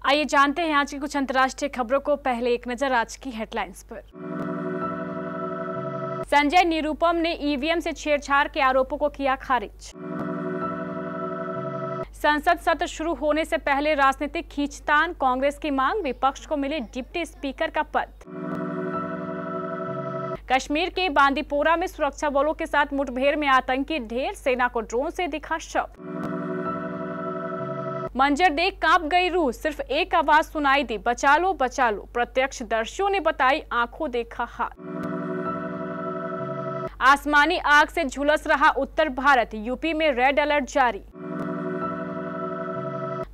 आइए जानते हैं आज की कुछ अंतर्राष्ट्रीय खबरों को। पहले एक नजर आज की हेडलाइंस पर। संजय निरुपम ने ईवीएम से छेड़छाड़ के आरोपों को किया खारिज। संसद सत्र शुरू होने से पहले राजनीतिक खींचतान, कांग्रेस की मांग, विपक्ष को मिले डिप्टी स्पीकर का पद। कश्मीर के बांदीपोरा में सुरक्षा बलों के साथ मुठभेड़ में आतंकी ढेर, सेना को ड्रोन से दिखा शव। मंजर देख कांप गई रूह, सिर्फ एक आवाज सुनाई दी, बचा लो बचा लो। प्रत्यक्षदर्शियों ने बताई आंखों देखा हाथ। आसमानी आग से झुलस रहा उत्तर भारत, यूपी में रेड अलर्ट जारी।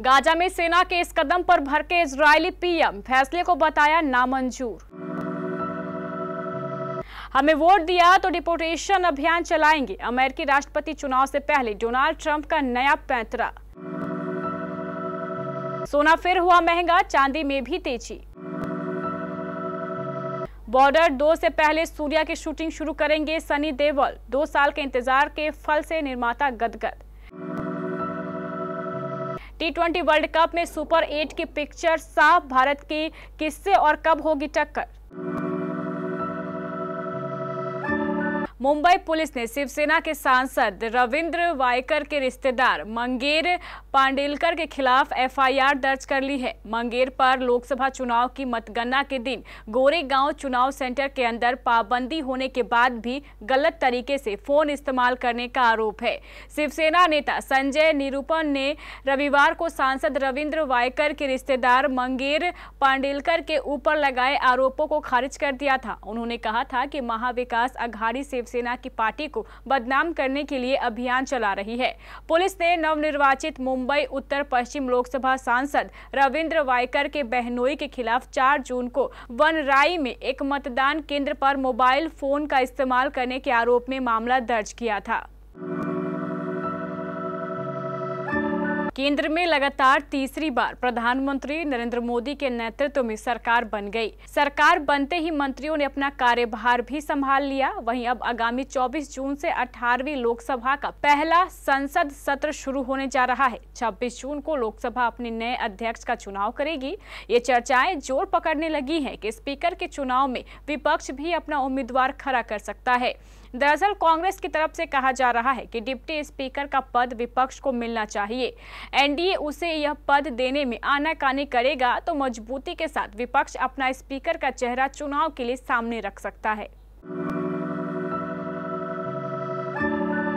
गाजा में सेना के इस कदम पर भड़के इजरायली पीएम, फैसले को बताया नामंजूर। हमें वोट दिया तो डिपोर्टेशन अभियान चलाएंगे, अमेरिकी राष्ट्रपति चुनाव से पहले डोनाल्ड ट्रंप का नया पैंतरा। सोना फिर हुआ महंगा, चांदी में भी तेजी। बॉर्डर 2 से पहले सूर्या की शूटिंग शुरू करेंगे सनी देओल, 2 साल के इंतजार के फल से निर्माता गदगद। T20 वर्ल्ड कप में सुपर 8 की पिक्चर साफ, भारत की किससे और कब होगी टक्कर। मुंबई पुलिस ने शिवसेना के सांसद रविंद्र वायकर के रिश्तेदार मंगेर पांडेलकर के खिलाफ एफआईआर दर्ज कर ली है। मंगेर पर लोकसभा चुनाव की मतगणना के दिन गोरेगांव चुनाव सेंटर के अंदर पाबंदी होने के बाद भी गलत तरीके से फोन इस्तेमाल करने का आरोप है। शिवसेना नेता संजय निरुपम ने रविवार को सांसद रविंद्र वायकर के रिश्तेदार मंगेर पांडेलकर के ऊपर लगाए आरोपों को खारिज कर दिया था। उन्होंने कहा था कि महाविकास अघाड़ी सेना की पार्टी को बदनाम करने के लिए अभियान चला रही है। पुलिस ने नवनिर्वाचित मुंबई उत्तर पश्चिम लोकसभा सांसद रविंद्र वायकर के बहनोई के खिलाफ 4 जून को वनराई में एक मतदान केंद्र पर मोबाइल फोन का इस्तेमाल करने के आरोप में मामला दर्ज किया था। केंद्र में लगातार तीसरी बार प्रधानमंत्री नरेंद्र मोदी के नेतृत्व में सरकार बन गई। सरकार बनते ही मंत्रियों ने अपना कार्यभार भी संभाल लिया। वहीं अब आगामी 24 जून से 18वीं लोकसभा का पहला संसद सत्र शुरू होने जा रहा है। 26 जून को लोकसभा अपने नए अध्यक्ष का चुनाव करेगी। ये चर्चाएं जोर पकड़ने लगी हैं कि स्पीकर के चुनाव में विपक्ष भी अपना उम्मीदवार खड़ा कर सकता है। दरअसल कांग्रेस की तरफ से कहा जा रहा है कि डिप्टी स्पीकर का पद विपक्ष को मिलना चाहिए। एनडीए उसे यह पद देने में आनाकानी करेगा तो मजबूती के साथ विपक्ष अपना स्पीकर का चेहरा चुनाव के लिए सामने रख सकता है।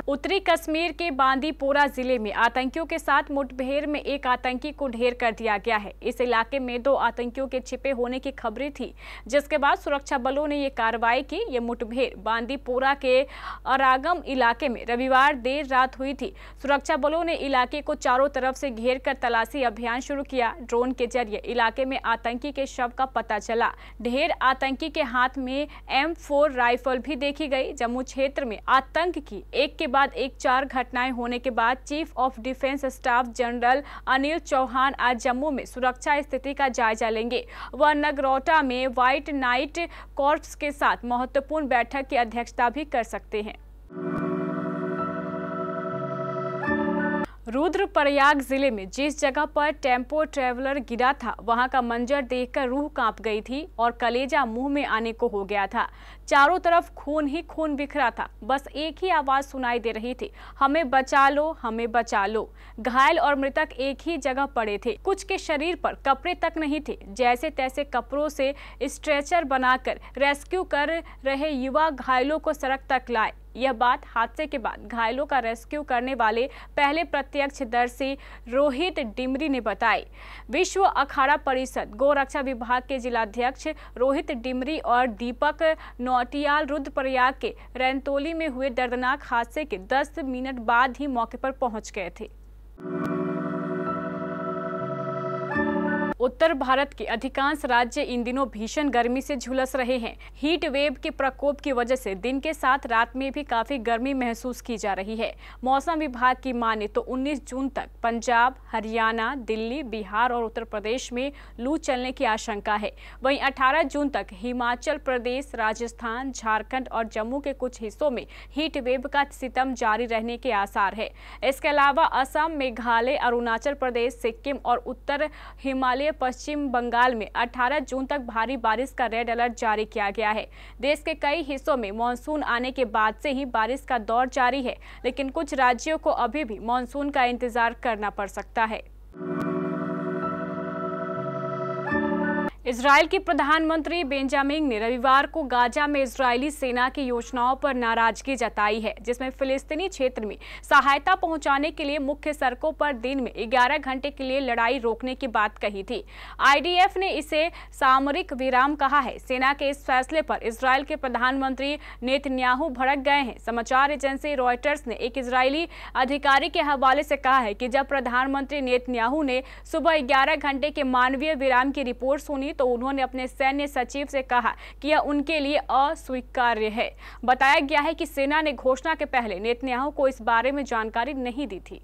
उत्तरी कश्मीर के बांदीपोरा जिले में आतंकियों के साथ मुठभेड़ में एक आतंकी को ढेर कर दिया गया है। इस इलाके में 2 आतंकियों के छिपे होने की खबरें थी, जिसके बाद सुरक्षा बलों ने ये कार्रवाई की। ये मुठभेड़ बांदीपोरा के अरागम इलाके में रविवार देर रात हुई थी। सुरक्षा बलों ने इलाके को चारों तरफ से घेर कर तलाशी अभियान शुरू किया। ड्रोन के जरिए इलाके में आतंकी के शव का पता चला। ढेर आतंकी के हाथ में M4 राइफल भी देखी गई। जम्मू क्षेत्र में आतंक की एक के बाद एक 4 घटनाएं होने के बाद chief of defence staff general Anil Chauhan आज जम्मू में सुरक्षा स्थिति का जायजा लेंगे। वह नगरोटा में व्हाइट नाइट कॉर्प्स के साथ महत्वपूर्ण बैठक की अध्यक्षता भी कर सकते हैं। रुद्रप्रयाग जिले में जिस जगह पर टेम्पो ट्रेवलर गिरा था, वहां का मंजर देखकर रूह कांप गई थी और कलेजा मुंह में आने को हो गया था। चारों तरफ खून ही खून बिखरा था। बस एक ही आवाज सुनाई दे रही थी, हमें बचा लो, हमें बचा लो। घायल और मृतक एक ही जगह पड़े थे। कुछ के शरीर पर कपड़े तक नहीं थे। जैसे तैसे कपड़ों से स्ट्रेचर बनाकर रेस्क्यू कर रहे युवा घायलों को सड़क तक लाए। यह बात हादसे के बाद घायलों का रेस्क्यू करने वाले पहले प्रत्यक्षदर्शी रोहित डिमरी ने बताई। विश्व अखाड़ा परिषद गोरक्षा विभाग के जिलाध्यक्ष रोहित डिमरी और दीपक नौटियाल रुद्रप्रयाग के रैनतोली में हुए दर्दनाक हादसे के 10 मिनट बाद ही मौके पर पहुंच गए थे। उत्तर भारत के अधिकांश राज्य इन दिनों भीषण गर्मी से झुलस रहे हैं। हीट वेव के प्रकोप की वजह से दिन के साथ रात में भी काफी गर्मी महसूस की जा रही है। मौसम विभाग की माने तो 19 जून तक पंजाब, हरियाणा, दिल्ली, बिहार और उत्तर प्रदेश में लू चलने की आशंका है। वहीं 18 जून तक हिमाचल प्रदेश, राजस्थान, झारखंड और जम्मू के कुछ हिस्सों में हीट वेव का सितम जारी रहने के आसार है। इसके अलावा असम, मेघालय, अरुणाचल प्रदेश, सिक्किम और उत्तर हिमालय पश्चिम बंगाल में 18 जून तक भारी बारिश का रेड अलर्ट जारी किया गया है। देश के कई हिस्सों में मानसून आने के बाद से ही बारिश का दौर जारी है, लेकिन कुछ राज्यों को अभी भी मानसून का इंतजार करना पड़ सकता है। इजराइल के प्रधानमंत्री बेंजामिन ने रविवार को गाजा में इजरायली सेना की योजनाओं पर नाराजगी जताई है, जिसमें फिलिस्तीनी क्षेत्र में सहायता पहुंचाने के लिए मुख्य सड़कों पर दिन में 11 घंटे के लिए लड़ाई रोकने की बात कही थी। आईडीएफ ने इसे सामरिक विराम कहा है। सेना के इस फैसले पर इजराइल के प्रधानमंत्री नेतन्याहू भड़क गए हैं। समाचार एजेंसी रॉयटर्स ने एक इजरायली अधिकारी के हवाले से कहा है कि जब प्रधानमंत्री नेतन्याहू ने सुबह 11 घंटे के मानवीय विराम की रिपोर्ट सुनी तो उन्होंने अपने सैन्य सचिव से कहा कि यह उनके लिए अस्वीकार्य है। बताया गया है कि सेना ने घोषणा के पहले नेतन्याहू को इस बारे में जानकारी नहीं दी थी।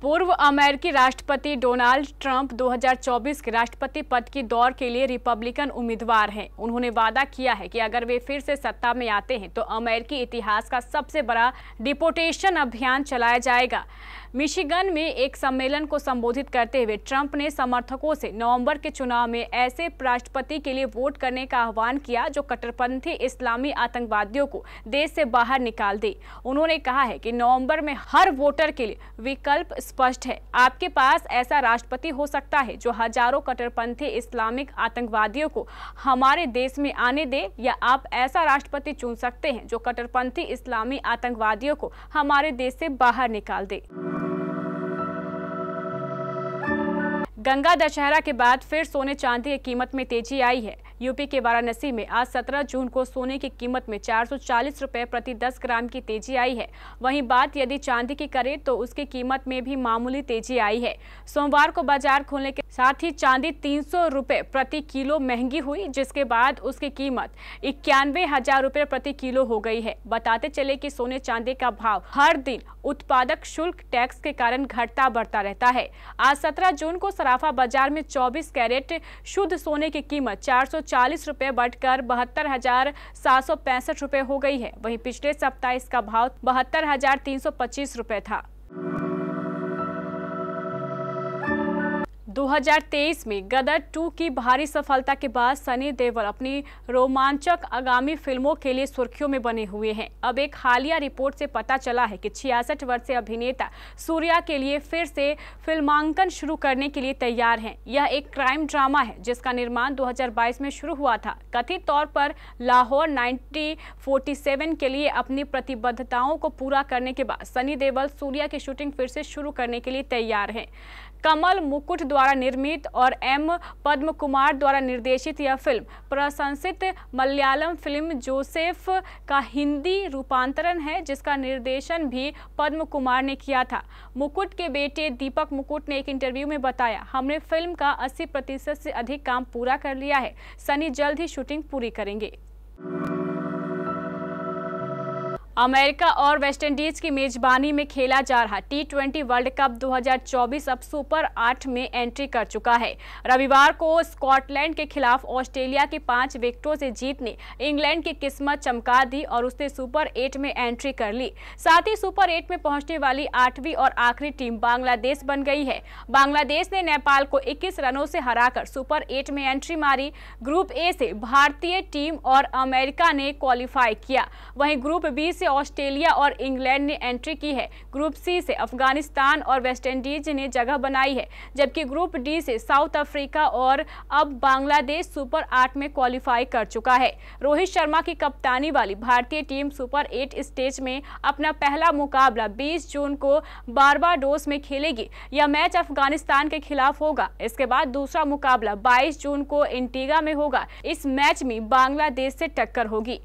पूर्व अमेरिकी राष्ट्रपति डोनाल्ड ट्रंप 2024 के राष्ट्रपति पद की दौड़ के लिए रिपब्लिकन उम्मीदवार हैं। उन्होंने वादा किया है कि अगर वे फिर से सत्ता में आते हैं तो अमेरिकी इतिहास का सबसे बड़ा डिपोर्टेशन अभियान चलाया जाएगा। मिशिगन में एक सम्मेलन को संबोधित करते हुए ट्रंप ने समर्थकों से नवंबर के चुनाव में ऐसे राष्ट्रपति के लिए वोट करने का आह्वान किया जो कट्टरपंथी इस्लामी आतंकवादियों को देश से बाहर निकाल दे। उन्होंने कहा है कि नवंबर में हर वोटर के लिए विकल्प स्पष्ट है। आपके पास ऐसा राष्ट्रपति हो सकता है जो हजारों कट्टरपंथी इस्लामिक आतंकवादियों को हमारे देश में आने दे, या आप ऐसा राष्ट्रपति चुन सकते हैं जो कट्टरपंथी इस्लामी आतंकवादियों को हमारे देश से बाहर निकाल दे। गंगा दशहरा के बाद फिर सोने चांदी की कीमत में तेजी आई है। यूपी के वाराणसी में आज 17 जून को सोने की कीमत में 440 रुपए प्रति 10 ग्राम की तेजी आई है। वहीं बात यदि चांदी की करें तो उसकी कीमत में भी मामूली तेजी आई है। सोमवार को बाजार खुलने के साथ ही चांदी 300 रुपए प्रति किलो महंगी हुई, जिसके बाद उसकी कीमत 91,000 रुपए प्रति किलो हो गई है। बताते चले कि सोने चांदी का भाव हर दिन उत्पादक शुल्क टैक्स के कारण घटता बढ़ता रहता है। आज 17 जून को सराफा बाजार में 24 कैरेट शुद्ध सोने की कीमत 440 रुपए बढ़कर 72,765 रुपए हो गई है। वहीं पिछले सप्ताह इसका भाव 72,325 रुपए था। 2023 में गदर 2 की भारी सफलता के बाद सनी देओल अपनी रोमांचक आगामी फिल्मों के लिए सुर्खियों में बने हुए हैं। अब एक हालिया रिपोर्ट से पता चला है कि 66 वर्षीय अभिनेता सूर्या के लिए फिर से फिल्मांकन शुरू करने के लिए तैयार हैं। यह एक क्राइम ड्रामा है जिसका निर्माण 2022 में शुरू हुआ था। कथित तौर पर लाहौर 1947 के लिए अपनी प्रतिबद्धताओं को पूरा करने के बाद सनी देओल सूर्या की शूटिंग फिर से शुरू करने के लिए तैयार हैं। कमल मुकुट द्वारा निर्मित और एम पद्म कुमार द्वारा निर्देशित यह फिल्म प्रशंसित मलयालम फिल्म जोसेफ का हिंदी रूपांतरण है, जिसका निर्देशन भी पद्म कुमार ने किया था। मुकुट के बेटे दीपक मुकुट ने एक इंटरव्यू में बताया, हमने फिल्म का 80% से अधिक काम पूरा कर लिया है। सनी जल्द ही शूटिंग पूरी करेंगे। अमेरिका और वेस्टइंडीज की मेजबानी में खेला जा रहा T20 वर्ल्ड कप 2024 अब सुपर 8 में एंट्री कर चुका है। रविवार को स्कॉटलैंड के खिलाफ ऑस्ट्रेलिया की 5 विकेटों से जीत ने इंग्लैंड की किस्मत चमका दी और उसने सुपर 8 में एंट्री कर ली। साथ ही सुपर 8 में पहुंचने वाली 8वीं और आखिरी टीम बांग्लादेश बन गई है। बांग्लादेश ने नेपाल को 21 रनों से हराकर सुपर 8 में एंट्री मारी। ग्रुप ए से भारतीय टीम और अमेरिका ने क्वालिफाई किया। वहीं ग्रुप बी से ऑस्ट्रेलिया और इंग्लैंड ने एंट्री की है। ग्रुप सी से अफगानिस्तान और वेस्टइंडीज ने जगह बनाई है, जबकि ग्रुप डी से साउथ अफ्रीका और अब बांग्लादेश सुपर 8 में क्वालिफाई कर चुका है। रोहित शर्मा की कप्तानी वाली भारतीय टीम सुपर 8 स्टेज में अपना पहला मुकाबला 20 जून को बारबाडोस में खेलेगी। यह मैच अफगानिस्तान के खिलाफ होगा। इसके बाद दूसरा मुकाबला 22 जून को एंटीगा में होगा। इस मैच में बांग्लादेश से टक्कर होगी।